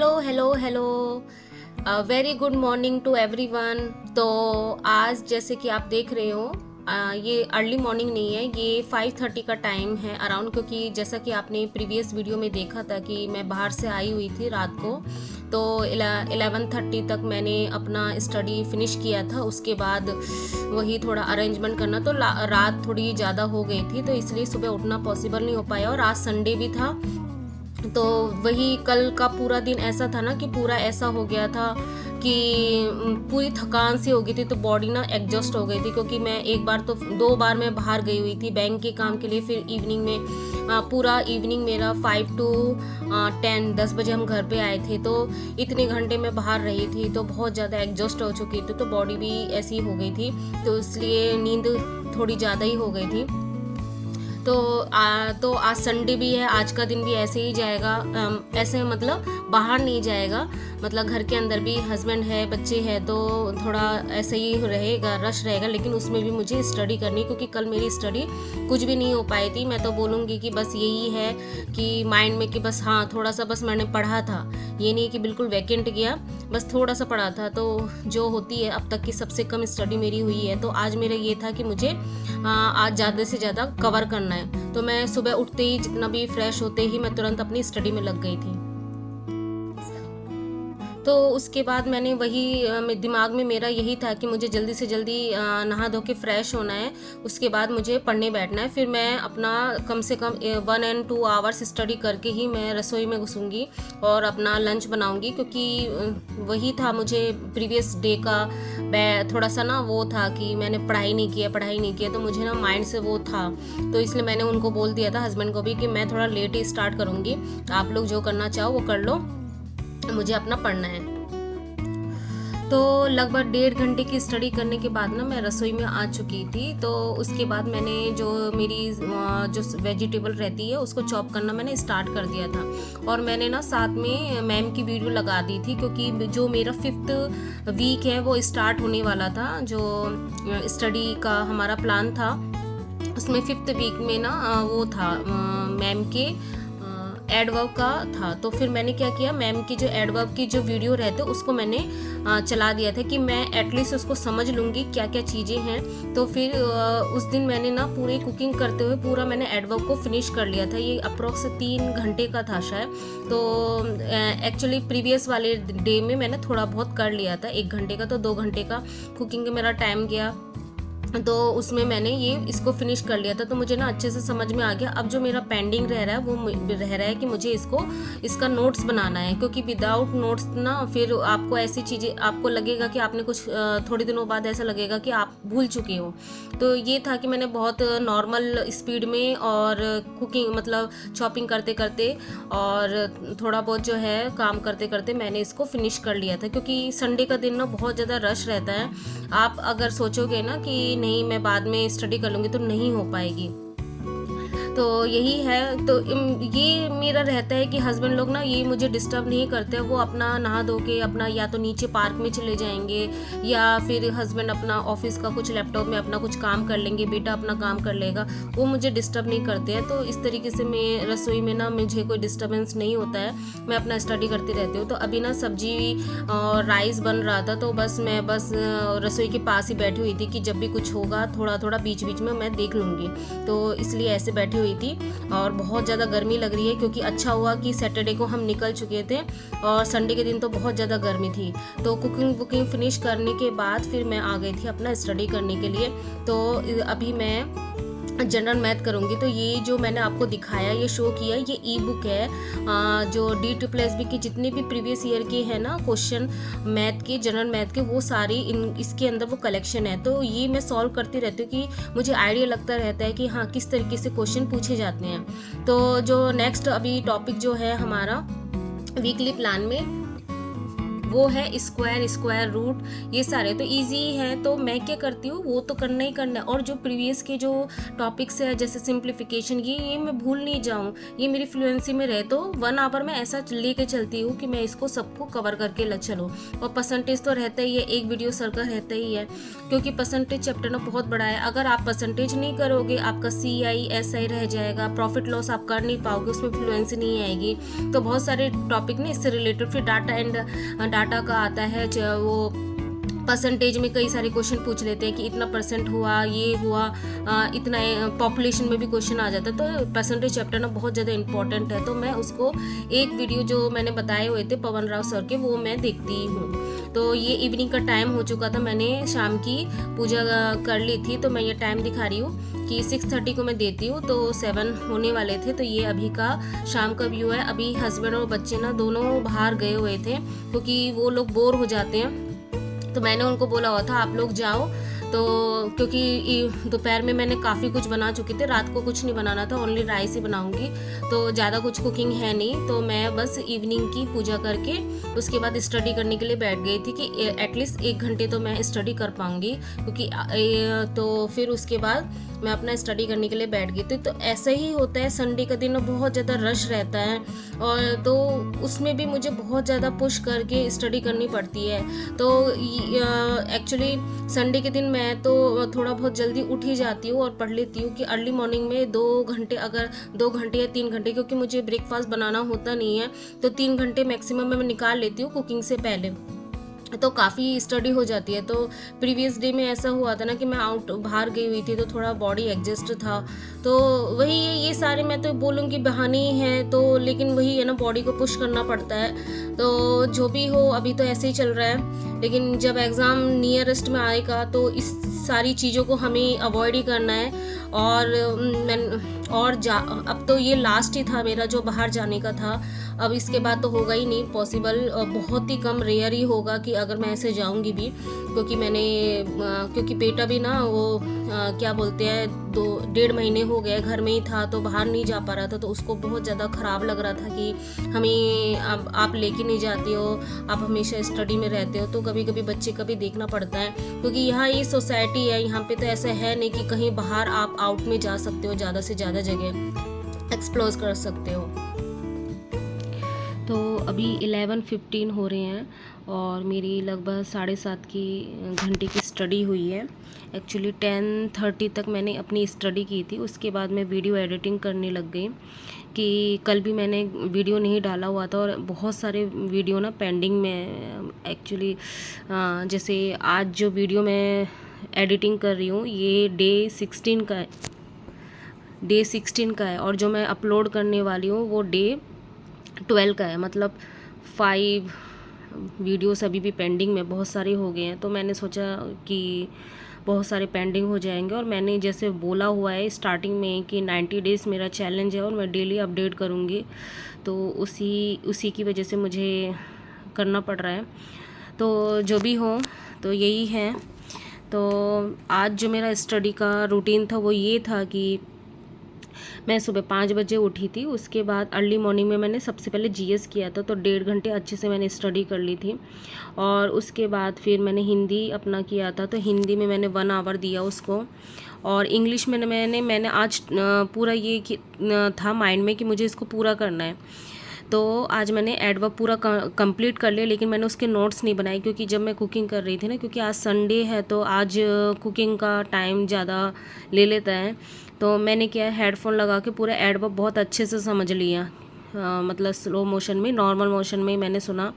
Hello hello hello. Very good morning to everyone. तो आज जैसे कि आप देख रहे हो, ये अर्ली मॉर्निंग नहीं है, ये 5:30 का टाइम है अराउंड, क्योंकि जैसा कि आपने प्रीवियस वीडियो में देखा था कि मैं बाहर से आई हुई थी रात को। तो 11:30 तक मैंने अपना स्टडी फिनिश किया था। उसके बाद वही थोड़ा अरेंजमेंट करना, तो रात थोड़ी ज़्यादा हो गई थी, तो इसलिए सुबह उठना पॉसिबल नहीं हो पाया। और आज संडे भी था, तो वही कल का पूरा दिन ऐसा था ना कि पूरा ऐसा हो गया था कि पूरी थकान सी हो गई थी, तो बॉडी ना एग्जॉस्ट हो गई थी। क्योंकि मैं एक बार तो 2 बार मैं बाहर गई हुई थी बैंक के काम के लिए, फिर इवनिंग में पूरा इवनिंग मेरा 5 to 10 बजे हम घर पे आए थे। तो इतने घंटे मैं बाहर रही थी, तो बहुत ज़्यादा एग्जॉस्ट हो चुकी थी, तो बॉडी भी ऐसी हो गई थी, तो इसलिए नींद थोड़ी ज़्यादा ही हो गई थी। तो आज संडे भी है, आज का दिन भी ऐसे ही जाएगा। ऐसे मतलब बाहर नहीं जाएगा, मतलब घर के अंदर भी हस्बैंड है, बच्चे हैं, तो थोड़ा ऐसे ही रहेगा, रश रहेगा। लेकिन उसमें भी मुझे स्टडी करनी, क्योंकि कल मेरी स्टडी कुछ भी नहीं हो पाई थी। मैं तो बोलूँगी कि बस यही है कि माइंड में कि बस हाँ थोड़ा सा बस मैंने पढ़ा था, ये नहीं कि बिल्कुल वैकेंट गया, बस थोड़ा सा पढ़ा था। तो जो होती है अब तक की सबसे कम स्टडी मेरी हुई है। तो आज मेरा ये था कि मुझे आज ज़्यादा से ज़्यादा कवर करना है। तो मैं सुबह उठते ही, जितना भी फ्रेश होते ही, मैं तुरंत अपनी स्टडी में लग गई थी। तो उसके बाद मैंने वही दिमाग में मेरा यही था कि मुझे जल्दी से जल्दी नहा धो के फ्रेश होना है, उसके बाद मुझे पढ़ने बैठना है। फिर मैं अपना कम से कम 1 and 2 आवर्स स्टडी करके ही मैं रसोई में घुसूँगी और अपना लंच बनाऊँगी, क्योंकि वही था मुझे प्रीवियस डे का थोड़ा सा ना वो था कि मैंने पढ़ाई नहीं किया, तो मुझे ना माइंड से वो था। तो इसलिए मैंने उनको बोल दिया था, हस्बैंड को भी, कि मैं थोड़ा लेट ही स्टार्ट करूँगी, आप लोग जो करना चाहो वो कर लो, मुझे अपना पढ़ना है। तो लगभग 1.5 घंटे की स्टडी करने के बाद ना मैं रसोई में आ चुकी थी। तो उसके बाद मैंने जो मेरी जो वेजिटेबल रहती है उसको चॉप करना मैंने स्टार्ट कर दिया था। और मैंने ना साथ में मैम की वीडियो लगा दी थी, क्योंकि जो मेरा 5th वीक है वो स्टार्ट होने वाला था। जो स्टडी का हमारा प्लान था, उसमें 5th वीक में ना वो था मैम के एडवर्ब का था। तो फिर मैंने क्या किया, मैम की जो एडवर्ब की जो वीडियो रहते उसको मैंने चला दिया था कि मैं एटलीस्ट उसको समझ लूँगी क्या क्या चीज़ें हैं। तो फिर उस दिन मैंने ना पूरे कुकिंग करते हुए पूरा मैंने एडवर्ब को फिनिश कर लिया था। ये अप्रोक्स 3 घंटे का था शायद। तो एक्चुअली प्रीवियस वाले डे में मैंने थोड़ा बहुत कर लिया था, 1 घंटे का, तो 2 घंटे का कुकिंग का मेरा टाइम गया। तो उसमें मैंने ये इसको फिनिश कर लिया था। तो मुझे ना अच्छे से समझ में आ गया। अब जो मेरा पेंडिंग रह रहा है वो रह रहा है कि मुझे इसका नोट्स बनाना है, क्योंकि विदाउट नोट्स ना फिर आपको ऐसी चीज़ें आपको लगेगा कि आपने कुछ थोड़ी दिनों बाद ऐसा लगेगा कि आप भूल चुके हो। तो ये था कि मैंने बहुत नॉर्मल स्पीड में और कुकिंग मतलब चॉपिंग करते करते और थोड़ा बहुत जो है काम करते करते मैंने इसको फिनिश कर लिया था। क्योंकि संडे का दिन ना बहुत ज़्यादा रश रहता है। आप अगर सोचोगे ना कि नहीं मैं बाद में स्टडी कर लूँगी, तो नहीं हो पाएगी। तो यही है। तो ये मेरा रहता है कि हस्बैंड लोग ना ये मुझे डिस्टर्ब नहीं करते, वो अपना नहा धो के अपना या तो नीचे पार्क में चले जाएंगे, या फिर हस्बैंड अपना ऑफिस का कुछ लैपटॉप में अपना कुछ काम कर लेंगे, बेटा अपना काम कर लेगा, वो मुझे डिस्टर्ब नहीं करते हैं। तो इस तरीके से मैं रसोई में ना मुझे कोई डिस्टर्बेंस नहीं होता है, मैं अपना स्टडी करती रहती हूँ। तो अभी ना सब्जी और राइस बन रहा था, तो मैं बस रसोई के पास ही बैठी हुई थी कि जब भी कुछ होगा थोड़ा थोड़ा बीच बीच में मैं देख लूँगी। तो इसलिए ऐसे बैठी हुई थी। और बहुत ज़्यादा गर्मी लग रही है, क्योंकि अच्छा हुआ कि सैटरडे को हम निकल चुके थे और संडे के दिन तो बहुत ज़्यादा गर्मी थी। तो कुकिंग फिनिश करने के बाद फिर मैं आ गई थी अपना स्टडी करने के लिए। तो अभी मैं जनरल मैथ करूँगी। तो ये जो मैंने आपको दिखाया, ये शो किया, ये ई बुक है जो DSSB की जितने भी प्रीवियस ईयर के हैं ना क्वेश्चन मैथ के, जनरल मैथ के, वो सारी इसके अंदर वो कलेक्शन है। तो ये मैं सॉल्व करती रहती हूँ कि मुझे आइडिया लगता रहता है कि हाँ किस तरीके से क्वेश्चन पूछे जाते हैं। तो जो नेक्स्ट अभी टॉपिक जो है हमारा वीकली वो है स्क्वायर, स्क्वायर रूट, ये सारे तो ईजी है। तो मैं क्या करती हूँ, वो तो करना ही करना है। और जो प्रीवियस के जो टॉपिक्स है जैसे सिंप्लीफिकेशन, ये मैं भूल नहीं जाऊँ, ये मेरी फ्लुएंसी में रहे। तो 1 आवर में ऐसा लेके चलती हूँ कि मैं इसको सबको कवर करके चलूँ। और परसेंटेज तो रहता ही है, एक वीडियो सर का रहता ही है, क्योंकि परसेंटेज चैप्टर ना बहुत बड़ा है। अगर आप परसेंटेज नहीं करोगे, आपका CI SI रह जाएगा, प्रॉफिट लॉस आप कर नहीं पाओगे, उसमें फ्लुएंसी नहीं आएगी। तो बहुत सारे टॉपिक ने इससे रिलेटेड, फिर डाटा एंड डाटा का आता है, वो परसेंटेज में कई सारे क्वेश्चन पूछ लेते हैं कि इतना परसेंट हुआ, ये हुआ, इतना पॉपुलेशन में भी क्वेश्चन आ जाता है। तो परसेंटेज चैप्टर ना बहुत ज़्यादा इंपॉर्टेंट है। तो मैं उसको एक वीडियो जो मैंने बताए हुए थे पवन राव सर के, वो मैं देखती हूँ। तो ये इवनिंग का टाइम हो चुका था, मैंने शाम की पूजा कर ली थी। तो मैं ये टाइम दिखा रही हूँ कि 6:30 को मैं देती हूँ, तो 7 होने वाले थे। तो ये अभी का शाम का व्यू है। अभी हस्बैंड और बच्चे ना दोनों बाहर गए हुए थे, क्योंकि वो लोग बोर हो जाते हैं। तो मैंने उनको बोला हुआ था आप लोग जाओ, तो क्योंकि दोपहर में मैंने काफ़ी कुछ बना चुकी थी, रात को कुछ नहीं बनाना था, ओनली राइस ही बनाऊंगी। तो ज़्यादा कुछ कुकिंग है नहीं। तो मैं बस इवनिंग की पूजा करके उसके बाद स्टडी करने के लिए बैठ गई थी कि एटलीस्ट 1 घंटे तो मैं स्टडी कर पाऊंगी, क्योंकि तो फिर उसके बाद मैं अपना स्टडी करने के लिए बैठ गई थी। तो ऐसा ही होता है, संडे का दिन बहुत ज़्यादा रश रहता है, और तो उसमें भी मुझे बहुत ज़्यादा पुश करके स्टडी करनी पड़ती है। तो एक्चुअली संडे के दिन मैं तो थोड़ा बहुत जल्दी उठ ही जाती हूँ और पढ़ लेती हूँ कि अर्ली मॉर्निंग में 2 घंटे, अगर 2 घंटे या 3 घंटे, क्योंकि मुझे ब्रेकफास्ट बनाना होता नहीं है, तो 3 घंटे मैक्सिमम मैं निकाल लेती हूँ कुकिंग से पहले। तो काफ़ी स्टडी हो जाती है। तो प्रीवियस डे में ऐसा हुआ था ना कि मैं बाहर गई हुई थी, तो थोड़ा बॉडी एडजस्ट था। तो वही ये सारे मैं तो बोलूँगी बहाने ही हैं, तो लेकिन वही है ना, बॉडी को पुश करना पड़ता है। तो जो भी हो, अभी तो ऐसे ही चल रहा है, लेकिन जब एग्ज़ाम नियरेस्ट में आएगा तो इस सारी चीज़ों को हमें अवॉइड ही करना है। और अब तो ये लास्ट ही था मेरा जो बाहर जाने का था। अब इसके बाद तो होगा ही नहीं पॉसिबल, बहुत ही कम, रेयर ही होगा कि अगर मैं ऐसे जाऊंगी भी, क्योंकि बेटा भी ना वो क्या बोलते हैं 1.5 महीने हो गए घर में ही था, तो बाहर नहीं जा पा रहा था। तो उसको बहुत ज़्यादा ख़राब लग रहा था कि हमें आप लेके नहीं जाते हो, आप हमेशा स्टडी में रहते हो। तो कभी कभी बच्चे का भी देखना पड़ता है, क्योंकि यहाँ ये सोसाइटी है, यहाँ पे तो ऐसा है नहीं कि कहीं बाहर आप आउट में जा सकते हो, ज़्यादा से ज़्यादा जगह एक्सप्लोर कर सकते हो। तो अभी 11:15 हो रहे हैं और मेरी लगभग 7:30 घंटे की स्टडी हुई है। एक्चुअली 10:30 तक मैंने अपनी स्टडी की थी। उसके बाद मैं वीडियो एडिटिंग करने लग गई, कि कल भी मैंने वीडियो नहीं डाला हुआ था और बहुत सारे वीडियो ना पेंडिंग में। एक्चुअली जैसे आज जो वीडियो मैं एडिटिंग कर रही हूँ ये डे 16 का है, और जो मैं अपलोड करने वाली हूँ वो डे 12 का है। मतलब 5 वीडियोस अभी भी पेंडिंग में बहुत सारे हो गए हैं। तो मैंने सोचा कि बहुत सारे पेंडिंग हो जाएंगे, और मैंने जैसे बोला हुआ है स्टार्टिंग में कि 90 डेज़ मेरा चैलेंज है और मैं डेली अपडेट करूँगी, तो उसी की वजह से मुझे करना पड़ रहा है। तो जो भी हो, तो यही है। तो आज जो मेरा स्टडी का रूटीन था वो ये था कि मैं सुबह 5 बजे उठी थी। उसके बाद अर्ली मॉर्निंग में मैंने सबसे पहले GS किया था, तो 1.5 घंटे अच्छे से मैंने स्टडी कर ली थी। और उसके बाद फिर मैंने हिंदी अपना किया था, तो हिंदी में मैंने 1 आवर दिया उसको। और इंग्लिश में मैंने आज पूरा ये था माइंड में कि मुझे इसको पूरा करना है। तो आज मैंने एडवर्ब पूरा कंप्लीट कर लिया, लेकिन मैंने उसके नोट्स नहीं बनाए, क्योंकि जब मैं कुकिंग कर रही थी ना, क्योंकि आज संडे है तो आज कुकिंग का टाइम ज़्यादा ले लेता है। तो मैंने क्या हेडफोन लगा के पूरा एडवर्ब बहुत अच्छे से समझ लिया, मतलब स्लो मोशन में, नॉर्मल मोशन में मैंने सुना,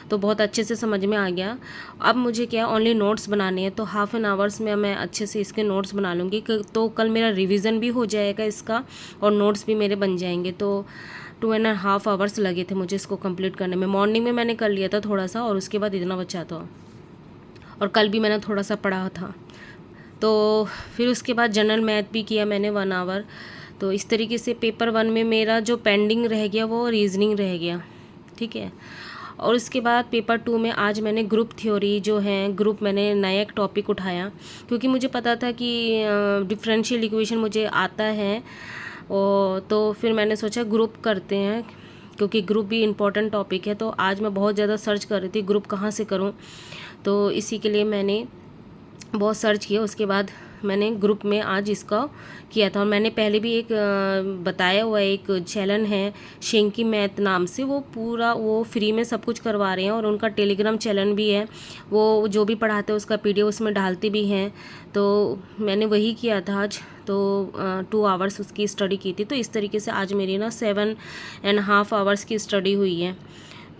तो बहुत अच्छे से समझ में आ गया। अब मुझे क्या ओनली नोट्स बनाने हैं, तो हाफ एन आवर्स में मैं अच्छे से इसके नोट्स बना लूँगी। तो कल मेरा रिवीजन भी हो जाएगा इसका और नोट्स भी मेरे बन जाएंगे। तो 2.5 आवर्स लगे थे मुझे इसको कंप्लीट करने में। मॉर्निंग में मैंने कर लिया था थोड़ा सा, और उसके बाद इतना बचा था, और कल भी मैंने थोड़ा सा पढ़ा था। तो फिर उसके बाद जनरल मैथ भी किया मैंने 1 आवर। तो इस तरीके से पेपर 1 में मेरा जो पेंडिंग रह गया वो रीजनिंग रह गया, ठीक है। और उसके बाद पेपर 2 में आज मैंने ग्रुप थ्योरी जो है, मैंने नया एक टॉपिक उठाया, क्योंकि मुझे पता था कि डिफरेंशियल इक्वेशन मुझे आता है। तो फिर मैंने सोचा ग्रुप करते हैं, क्योंकि ग्रुप भी इम्पोर्टेंट टॉपिक है। तो आज मैं बहुत ज़्यादा सर्च कर रही थी ग्रुप कहाँ से करूँ, तो इसी के लिए मैंने बहुत सर्च किया। उसके बाद मैंने ग्रुप में आज इसका किया था। और मैंने पहले भी एक बताया हुआ एक चैनल है शेंकी मैथ नाम से, वो पूरा वो फ्री में सब कुछ करवा रहे हैं। और उनका टेलीग्राम चैनल भी है, वो जो भी पढ़ाते हैं उसका PDF उसमें डालते भी हैं। तो मैंने वही किया था आज। तो 2 आवर्स उसकी स्टडी की थी। तो इस तरीके से आज मेरी ना 7.5 आवर्स की स्टडी हुई है।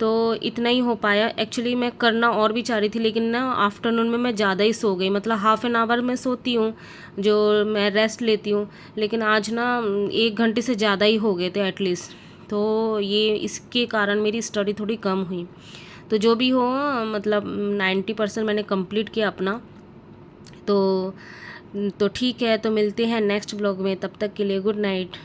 तो इतना ही हो पाया। एक्चुअली मैं करना और भी चाह रही थी, लेकिन ना आफ्टरनून में मैं ज़्यादा ही सो गई। मतलब हाफ़ एन आवर मैं सोती हूँ, जो मैं रेस्ट लेती हूँ, लेकिन आज ना 1 घंटे से ज़्यादा ही हो गए थे एटलीस्ट। तो ये इसके कारण मेरी स्टडी थोड़ी कम हुई। तो जो भी हो, मतलब 90% मैंने कंप्लीट किया अपना। तो ठीक है, तो मिलते हैं नेक्स्ट ब्लॉग में। तब तक के लिए गुड नाइट।